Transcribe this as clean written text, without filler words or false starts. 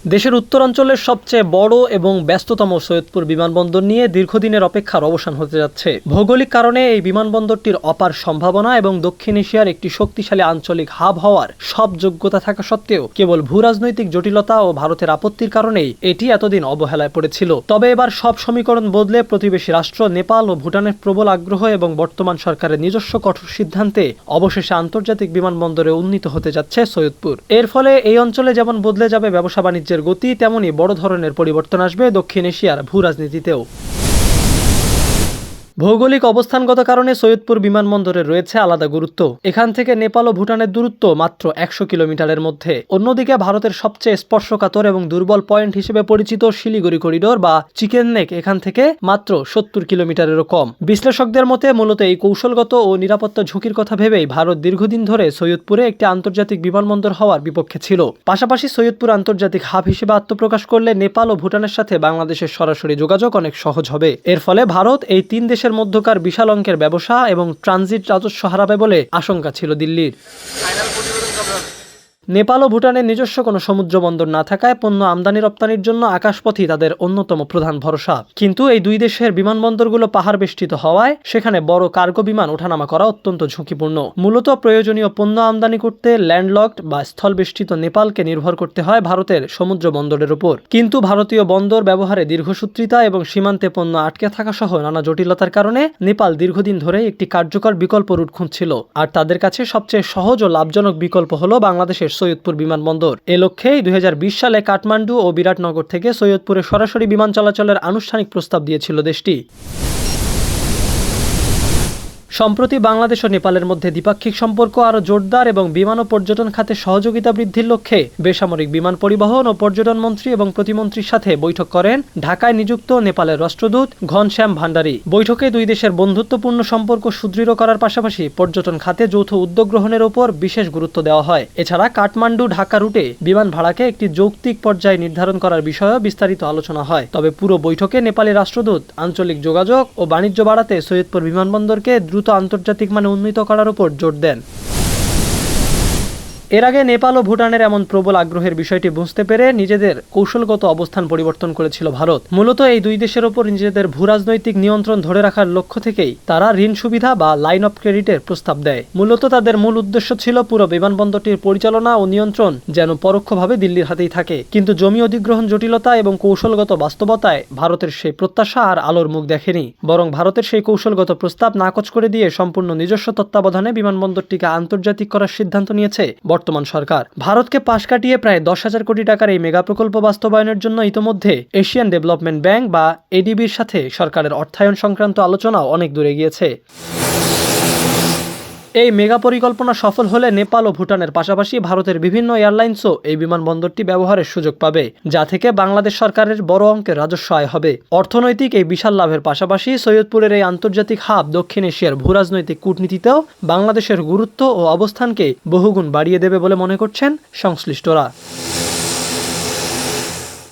দেশের উত্তরাঞ্চলের সবচেয়ে বড় এবং ব্যস্ততম সৈয়দপুর বিমানবন্দর নিয়ে দীর্ঘদিনের অপেক্ষার অবসান হতে যাচ্ছে। ভৌগোলিক কারণে এই বিমানবন্দরটির অপার সম্ভাবনা এবং দক্ষিণ এশিয়ার একটি শক্তিশালী আঞ্চলিক হাব হওয়ার সব যোগ্যতা থাকা সত্ত্বেও কেবল ভূরাজনৈতিক জটিলতা ও ভারতের আপত্তির কারণেই এটি এতদিন অবহেলায় পড়েছিল। তবে এবার সব সমীকরণ বদলে প্রতিবেশী রাষ্ট্র নেপাল ও ভুটানের প্রবল আগ্রহ এবং বর্তমান সরকারের নিজস্ব কঠোর সিদ্ধান্তে অবশেষে আন্তর্জাতিক বিমানবন্দরে উন্নীত হতে যাচ্ছে সৈয়দপুর। এর ফলে এই অঞ্চলে যেমন বদলে যাবে ব্যবসা বাণিজ্যের গতি, তেমনই বড় ধরনের পরিবর্তন আসবে দক্ষিণ এশিয়ার ভূরাজনীতিতেও। ভৌগোলিক অবস্থানগত কারণে সৈয়দপুর বিমানবন্দরে রয়েছে আলাদা গুরুত্ব। এখান থেকে নেপাল ও ভুটানের দূরত্ব মাত্র 100 কিলোমিটারের মধ্যে। অন্যদিকে ভারতের সবচেয়ে স্পর্শকাতর এবং দুর্বল পয়েন্ট হিসেবে পরিচিত শিলিগুড়ি করিডোর বা চিকেন নেক এখান থেকে মাত্র 70 কিলোমিটারেরও কম। বিশ্লেষকদের মতে মূলত এই কৌশলগত ও নিরাপত্তা ঝুঁকির কথা ভেবেই ভারত দীর্ঘদিন ধরে সৈয়দপুরে একটি আন্তর্জাতিক বিমানবন্দর হওয়ার বিপক্ষে ছিল। পাশাপাশি সৈয়দপুর আন্তর্জাতিক হাব হিসেবে আত্মপ্রকাশ করলে নেপাল ও ভুটানের সাথে বাংলাদেশের সরাসরি যোগাযোগ অনেক সহজ হবে। এর ফলে ভারত এই তিন দেশের মধ্যকার বিশাল অঙ্কের ব্যবসা এবং ট্রানজিট রাজস্ব হারাবে বলে আশঙ্কা ছিল দিল্লির। নেপাল ও ভুটানের নিজস্ব কোনো সমুদ্র বন্দর না থাকায় পণ্য আমদানি রপ্তানির জন্য আকাশপথই তাদের অন্যতম প্রধান ভরসা। কিন্তু এই দুই দেশের বিমানবন্দরগুলো পাহাড় বেষ্টিত হওয়ায় সেখানে বড় কার্গো বিমান ওঠানামা করা অত্যন্ত ঝুঁকিপূর্ণ। মূলত প্রয়োজনীয় পণ্য আমদানি করতে ল্যান্ডলকড বা স্থল বেষ্টিত নেপালকে নির্ভর করতে হয় ভারতের সমুদ্র বন্দরের উপর। কিন্তু ভারতীয় বন্দর ব্যবহারে দীর্ঘসূত্রিতা এবং সীমান্তে পণ্য আটকে থাকা সহ নানা জটিলতার কারণে নেপাল দীর্ঘদিন ধরে একটি কার্যকর বিকল্প রুট খুঁজছিল। আর তাদের কাছে সবচেয়ে সহজ ও লাভজনক বিকল্প হলো বাংলাদেশের সৈয়দপুর বিমানবন্দর। এ লক্ষ্যেই 2020 সালে কাঠমান্ডু ও বিরাটনগর থেকে সৈয়দপুরে সরাসরি বিমান চলাচলের আনুষ্ঠানিক প্রস্তাব দিয়েছিল দেশটি। সম্প্রতি বাংলাদেশ ও নেপালের মধ্যে দ্বিপাক্ষিক সম্পর্ক আরও জোরদার এবং বিমান ও পর্যটন খাতে সহযোগিতা বৃদ্ধির লক্ষ্যে বেসামরিক বিমান পরিবহন ও পর্যটন মন্ত্রী এবং প্রতিমন্ত্রীর সাথে বৈঠক করেন ঢাকায় নিযুক্ত নেপালের রাষ্ট্রদূত ঘনশ্যাম ভান্ডারী। বৈঠকে দুই দেশের বন্ধুত্বপূর্ণ সম্পর্ক সুদৃঢ় করার পাশাপাশি পর্যটন খাতে যৌথ উদ্যোগ গ্রহণের ওপর বিশেষ গুরুত্ব দেওয়া হয়। এছাড়া কাঠমান্ডু ঢাকা রুটে বিমান ভাড়াকে একটি যৌক্তিক পর্যায়ে নির্ধারণ করার বিষয়েও বিস্তারিত আলোচনা হয়। তবে পুরো বৈঠকে নেপালি রাষ্ট্রদূত আঞ্চলিক যোগাযোগ ও বাণিজ্য বাড়াতে সৈয়দপুর বিমানবন্দরকে দ্রুত আন্তর্জাতিক মানে উন্নীত করার উপর জোর দেন। এর আগে নেপাল ও ভুটানের এমন প্রবল আগ্রহের বিষয়টি বুঝতে পেরে নিজেদের কৌশলগত অবস্থান পরিবর্তন করেছিল ভারত। মূলত এই দুই দেশের ওপর নিজেদের ভূরাজনৈতিক নিয়ন্ত্রণ ধরে রাখার লক্ষ্য থেকেই তারা ঋণ সুবিধা বা লাইন অফ ক্রেডিটের প্রস্তাব দেয়। মূলত তাদের মূল উদ্দেশ্য ছিল পুরো বিমানবন্দরটির পরিচালনা ও নিয়ন্ত্রণ যেন পরোক্ষভাবে দিল্লির হাতেই থাকে। কিন্তু জমি অধিগ্রহণ জটিলতা এবং কৌশলগত বাস্তবতায় ভারতের সেই প্রত্যাশা আর আলোর মুখ দেখেনি। বরং ভারতের সেই কৌশলগত প্রস্তাব নাকচ করে দিয়ে সম্পূর্ণ নিজস্ব তত্ত্বাবধানে বিমানবন্দরটিকে আন্তর্জাতিক করার সিদ্ধান্ত নিয়েছে বর্তমান সরকার। ভারতকে পাশ কাটিয়ে প্রায় 10,000 কোটি টাকার এই মেগা প্রকল্প বাস্তবায়নের জন্য ইতোমধ্যে এশিয়ান ডেভেলপমেন্ট ব্যাংক বা এডিবির সাথে সরকারের অর্থায়ন সংক্রান্ত আলোচনাও অনেক দূরে গিয়েছে। এই মেগা পরিকল্পনা সফল হলে নেপাল ও ভুটানের পাশাপাশি ভারতের বিভিন্ন এয়ারলাইন্সও এই বিমানবন্দরটি ব্যবহারের সুযোগ পাবে, যা থেকে বাংলাদেশ সরকারের বড় অঙ্কের রাজস্ব আয় হবে। অর্থনৈতিক এই বিশাল লাভের পাশাপাশি সৈয়দপুরের এই আন্তর্জাতিক হাব দক্ষিণ এশিয়ার ভূরাজনৈতিক কূটনীতিতেও বাংলাদেশের গুরুত্ব ও অবস্থানকে বহুগুণ বাড়িয়ে দেবে বলে মনে করছেন সংশ্লিষ্টরা।